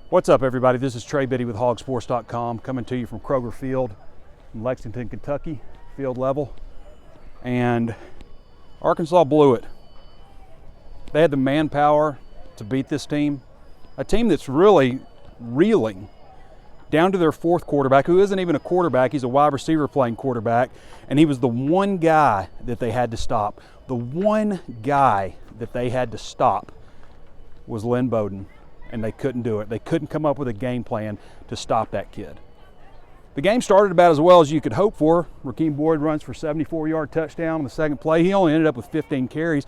What's up, everybody? This is Trey Biddy with HawgSports.com, coming to you from Kroger Field in Lexington, Kentucky, field level. And Arkansas blew it. They had the manpower to beat this team, a team that's really reeling, down to their fourth quarterback, who isn't even a quarterback. He's a wide receiver playing quarterback, and he was the one guy that they had to stop. The one guy that they had to stop was Lynn Bowden, and they couldn't do it. They couldn't come up with a game plan to stop that kid. The game started about as well as you could hope for. Rakeem Boyd runs for a 74-yard touchdown on the second play. He only ended up with 15 carries.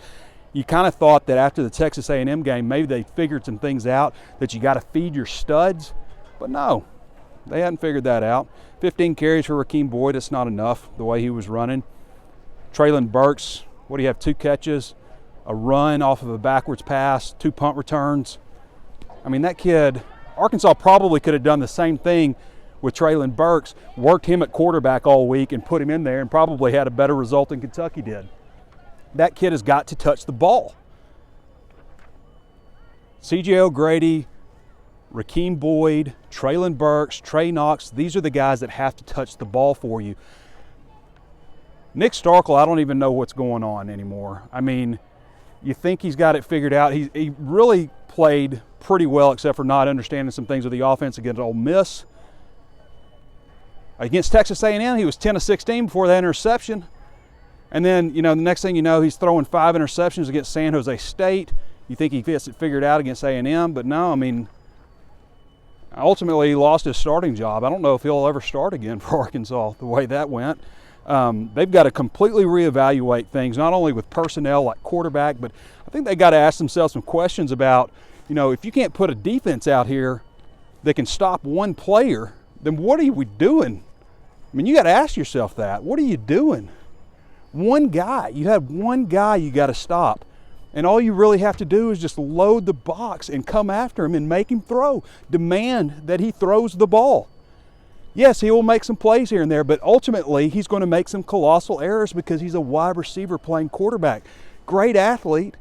You kind of thought that after the Texas A&M game, maybe they figured some things out, that you got to feed your studs, but no. They hadn't figured that out. 15 carries for Rakeem Boyd, that's not enough the way he was running. Treylon Burks, what do you have, 2 catches, a run off of a backwards pass, 2 punt returns. I mean, that kid, Arkansas probably could have done the same thing with Treylon Burks, worked him at quarterback all week and put him in there and probably had a better result than Kentucky did. That kid has got to touch the ball. C.J. O'Grady, Rakeem Boyd, Treylon Burks, Trey Knox, these are the guys that have to touch the ball for you. Nick Starkel, I don't even know what's going on anymore. I mean, you think he's got it figured out. He really played pretty well, except for not understanding some things with the offense against Ole Miss. Against Texas A&M, he was 10 of 16 before that interception. And then, the next thing you know, he's throwing 5 interceptions against San Jose State. You think he gets it figured out against A&M, but no, I mean, ultimately he lost his starting job. I don't know if he'll ever start again for Arkansas the way that went. They've got to completely reevaluate things, not only with personnel like quarterback, but I think they got to ask themselves some questions about, if you can't put a defense out here that can stop one player, then what are we doing? I mean, you got to ask yourself that. What are you doing? One guy. You have one guy you got to stop. And all you really have to do is just load the box and come after him and make him throw. Demand that he throws the ball. Yes, he will make some plays here and there, but ultimately he's going to make some colossal errors because he's a wide receiver playing quarterback. Great athlete,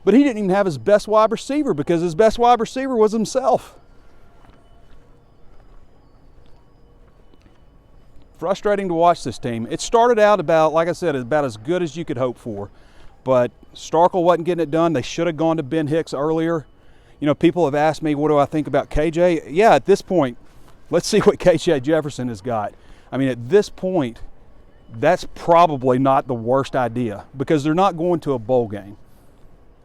but he didn't even have his best wide receiver because his best wide receiver was himself. Frustrating to watch this team. It started out about, like I said, about as good as you could hope for, but Starkel wasn't getting it done. They should have gone to Ben Hicks earlier. People have asked me, what do I think about KJ? Yeah, at this point, let's see what KJ Jefferson has got. I mean, at this point, that's probably not the worst idea because they're not going to a bowl game,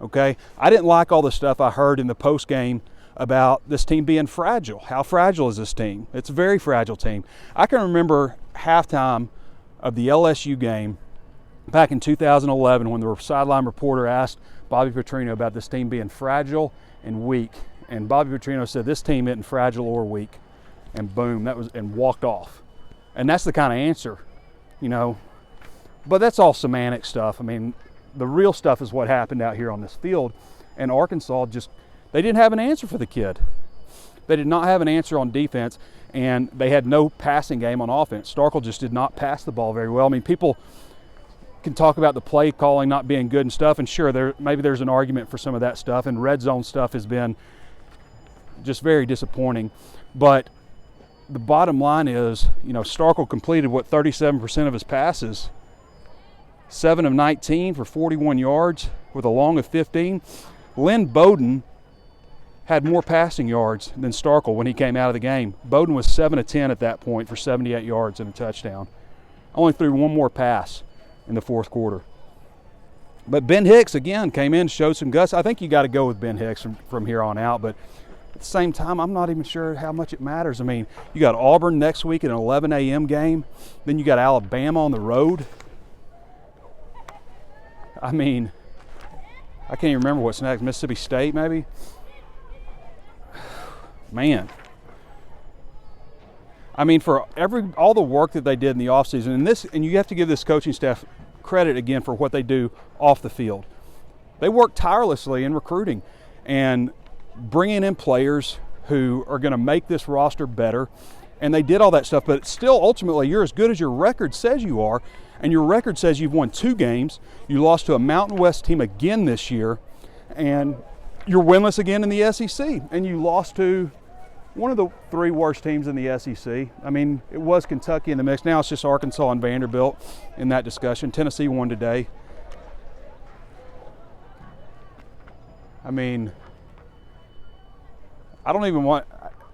okay? I didn't like all the stuff I heard in the postgame about this team being fragile. How fragile is this team? It's a very fragile team. I can remember halftime of the LSU game back in 2011 when the sideline reporter asked Bobby Petrino about this team being fragile and weak. And Bobby Petrino said, this team isn't fragile or weak. And boom, and walked off. And that's the kind of answer, But that's all semantic stuff. I mean, the real stuff is what happened out here on this field. And Arkansas they didn't have an answer for the kid. They did not have an answer on defense, and they had no passing game on offense. Starkel just did not pass the ball very well. I mean, people can talk about the play calling not being good and stuff, and sure, maybe there's an argument for some of that stuff, and red zone stuff has been just very disappointing. But the bottom line is, Starkel completed, 37% of his passes, 7 of 19 for 41 yards with a long of 15. Lynn Bowden had more passing yards than Starkel when he came out of the game. Bowden was 7 of 10 at that point for 78 yards and a touchdown. Only threw one more pass in the fourth quarter. But Ben Hicks, again, came in, showed some guts. I think you got to go with Ben Hicks from here on out, but at the same time, I'm not even sure how much it matters. I mean, you got Auburn next week at an 11 a.m. game. Then you got Alabama on the road. I mean, I can't even remember what's next. Mississippi State, maybe? Man. I mean, for all the work that they did in the offseason, and you have to give this coaching staff credit again for what they do off the field. They work tirelessly in recruiting and bringing in players who are going to make this roster better, and they did all that stuff, but still, ultimately, you're as good as your record says you are, and your record says you've won 2 games, you lost to a Mountain West team again this year, and you're winless again in the SEC, and you lost to one of the 3 worst teams in the SEC. I mean, it was Kentucky in the mix. Now it's just Arkansas and Vanderbilt in that discussion. Tennessee won today. I mean, I don't even want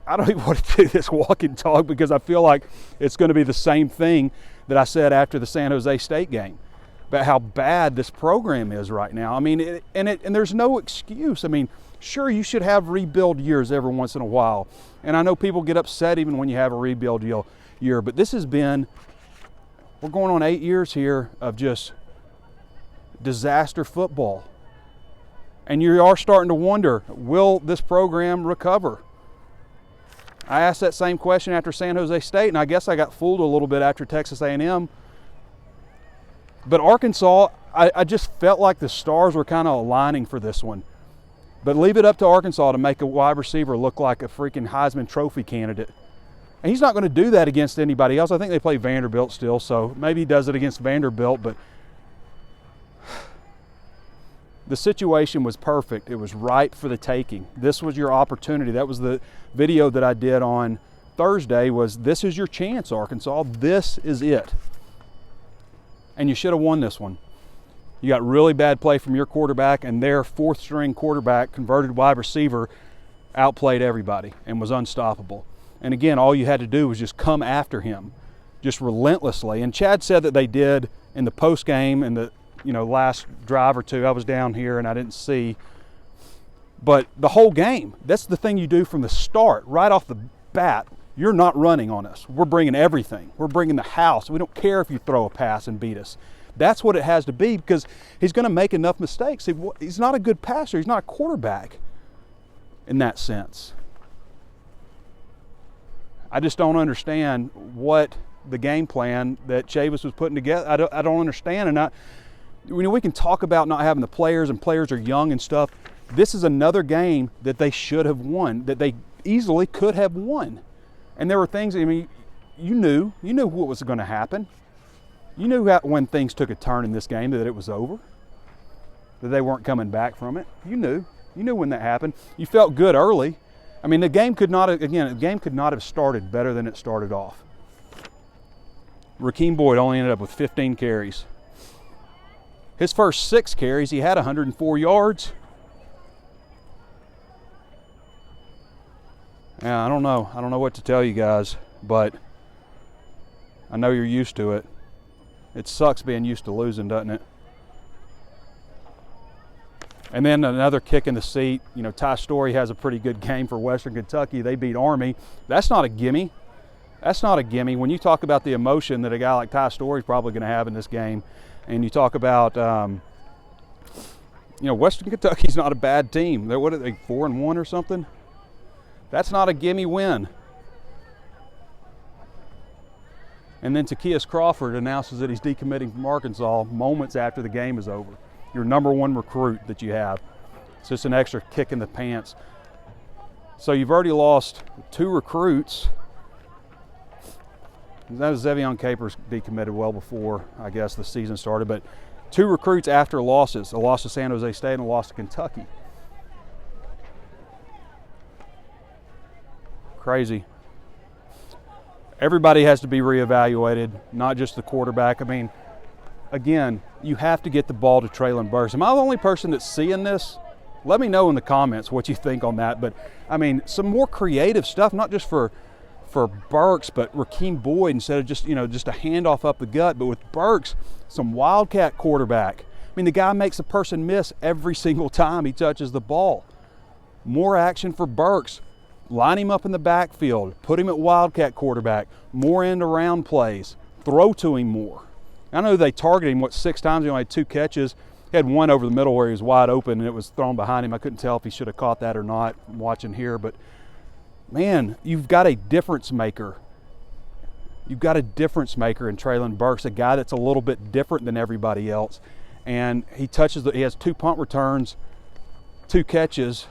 to do this walk and talk because I feel like it's going to be the same thing that I said after the San Jose State game about how bad this program is right now. I mean, and there's no excuse. I mean, sure, you should have rebuild years every once in a while. And I know people get upset even when you have a rebuild year, but this has been, we're going on 8 years here of just disaster football. And you are starting to wonder, will this program recover? I asked that same question after San Jose State, and I guess I got fooled a little bit after Texas A&M. But Arkansas, I just felt like the stars were kind of aligning for this one. But leave it up to Arkansas to make a wide receiver look like a freaking Heisman Trophy candidate. And he's not going to do that against anybody else. I think they play Vanderbilt still, so maybe he does it against Vanderbilt. But the situation was perfect. It was ripe for the taking. This was your opportunity. That was the video that I did on Thursday was, this is your chance, Arkansas. This is it. And you should have won this one. You got really bad play from your quarterback, and their 4th-string quarterback, converted wide receiver, outplayed everybody and was unstoppable. And again, all you had to do was just come after him, just relentlessly. And Chad said that they did in the postgame and the last drive or two. I was down here and I didn't see. But the whole game, that's the thing you do from the start, right off the bat. You're not running on us. We're bringing everything. We're bringing the house. We don't care if you throw a pass and beat us. That's what it has to be, because he's going to make enough mistakes. He's not a good passer. He's not a quarterback in that sense. I just don't understand what the game plan that Chavis was putting together. I don't understand. And we can talk about not having the players, and players are young and stuff. This is another game that they should have won, that they easily could have won. And there were things, I mean, you knew what was going to happen. You knew when things took a turn in this game that it was over, that they weren't coming back from it. You knew when that happened. You felt good early. I mean, the game could not have started better than it started off. Rakeem Boyd only ended up with 15 carries. His first 6 carries, he had 104 yards. Yeah, I don't know what to tell you guys, but I know you're used to it. It sucks being used to losing, doesn't it? And then another kick in the seat. Ty Story has a pretty good game for Western Kentucky. They beat Army. That's not a gimme. That's not a gimme. When you talk about the emotion that a guy like Ty Story is probably going to have in this game, and you talk about, Western Kentucky's not a bad team. What are they, 4-1 or something? That's not a gimme win. And then Takias Crawford announces that he's decommitting from Arkansas moments after the game is over. Your number 1 recruit that you have. It's just an extra kick in the pants. So you've already lost 2 recruits. That was Zevion Capers decommitted well before, I guess, the season started. But 2 recruits after losses. A loss to San Jose State and a loss to Kentucky. Crazy. Everybody has to be reevaluated, not just the quarterback. I mean, again, you have to get the ball to Treylon Burks. Am I the only person that's seeing this? Let me know in the comments what you think on that. But, I mean, some more creative stuff, not just for Burks, but Rakeem Boyd instead of just a handoff up the gut. But with Burks, some Wildcat quarterback. I mean, the guy makes a person miss every single time he touches the ball. More action for Burks. Line him up in the backfield, put him at Wildcat quarterback, more end around plays, throw to him more. I know they targeted him, 6 times, he only had 2 catches. He had 1 over the middle where he was wide open and it was thrown behind him. I couldn't tell if he should have caught that or not. I'm watching here, but man, you've got a difference maker. You've got a difference maker in Treylon Burks, a guy that's a little bit different than everybody else. And he has 2 punt returns, 2 catches,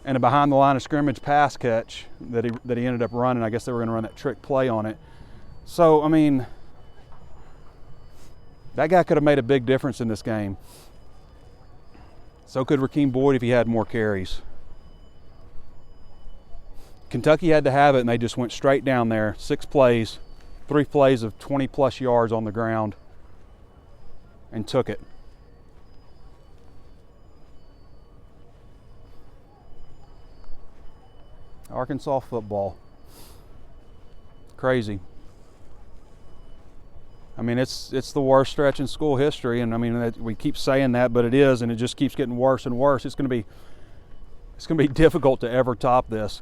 and a behind the line of scrimmage pass catch that he ended up running. I guess they were going to run that trick play on it. So, I mean, that guy could have made a big difference in this game. So could Rakeem Boyd if he had more carries. Kentucky had to have it, and they just went straight down there. 6 plays, 3 plays of 20-plus yards on the ground, and took it. Arkansas football. Crazy. I mean, it's the worst stretch in school history, and I mean, we keep saying that, but it is, and it just keeps getting worse and worse. It's going to be difficult to ever top this.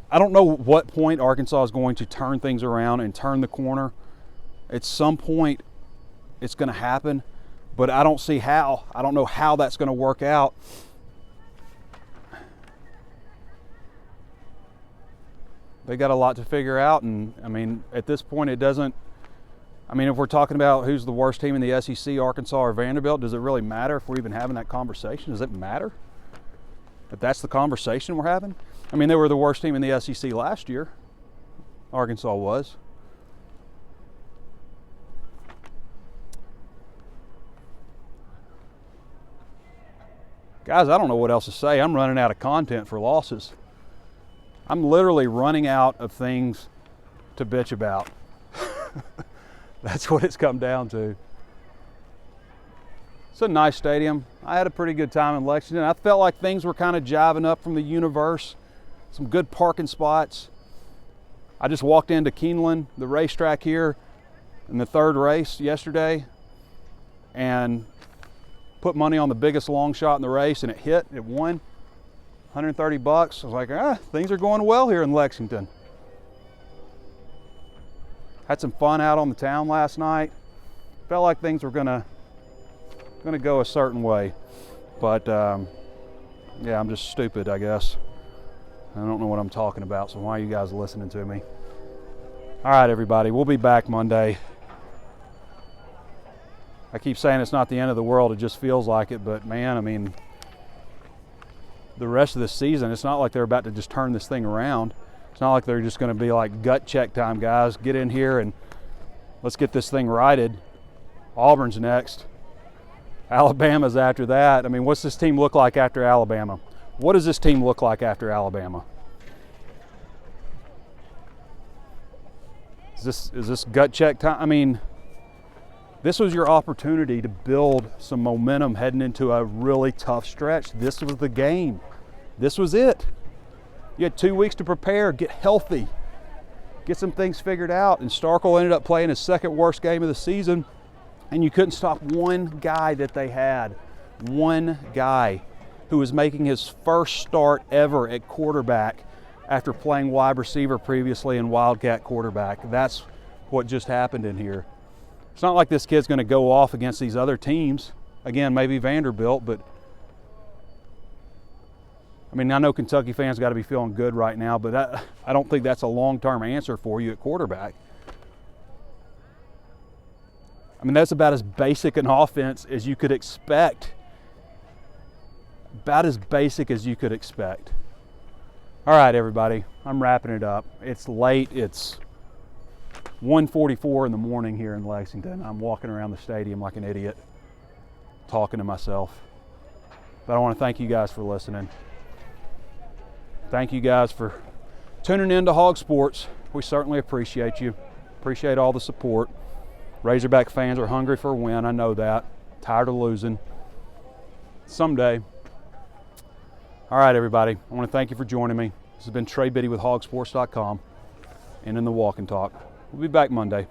I don't know what point Arkansas is going to turn things around and turn the corner. At some point, it's going to happen, but I don't see how. I don't know how that's going to work out. They got a lot to figure out, and I mean, at this point, it doesn't. I mean, if we're talking about who's the worst team in the SEC, Arkansas or Vanderbilt, does it really matter if we're even having that conversation? Does it matter? If that's the conversation we're having? I mean, they were the worst team in the SEC last year. Arkansas was. Guys, I don't know what else to say. I'm running out of content for losses. I'm literally running out of things to bitch about. That's what it's come down to. It's a nice stadium. I had a pretty good time in Lexington. I felt like things were kind of jiving up from the universe. Some good parking spots. I just walked into Keeneland, the racetrack here, in the 3rd race yesterday, and put money on the biggest long shot in the race, and it hit. It won $130. I was like, things are going well here in Lexington. Had some fun out on the town last night. Felt like things were gonna go a certain way, but yeah, I'm just stupid, I guess. I don't know what I'm talking about, so why are you guys listening to me? All right, everybody, we'll be back Monday. I keep saying it's not the end of the world, it just feels like it, but man, I mean, the rest of this season, it's not like they're about to just turn this thing around. It's not like they're just going to be like, gut check time, guys. Get in here and let's get this thing righted. Auburn's next. Alabama's after that. I mean, what's this team look like after Alabama? What does this team look like after Alabama? Is this gut check time? I mean, this was your opportunity to build some momentum heading into a really tough stretch. This was the game. This was it. You had 2 weeks to prepare, get healthy, get some things figured out, and Starkel ended up playing his 2nd worst game of the season, and you couldn't stop one guy that they had, one guy who was making his first start ever at quarterback after playing wide receiver previously and Wildcat quarterback. That's what just happened in here. It's not like this kid's going to go off against these other teams. Again, maybe Vanderbilt, but I mean, I know Kentucky fans got to be feeling good right now, but I don't think that's a long-term answer for you at quarterback. I mean, that's about as basic an offense as you could expect. About as basic as you could expect. All right, everybody, I'm wrapping it up. It's late. It's 1:44 in the morning here in Lexington. I'm walking around the stadium like an idiot, talking to myself. But I want to thank you guys for listening. Thank you guys for tuning in to HawgSports. We certainly appreciate you. Appreciate all the support. Razorback fans are hungry for a win. I know that. Tired of losing. Someday. All right, everybody. I want to thank you for joining me. This has been Trey Biddy with HawgSports.com and in the Walk and Talk. We'll be back Monday.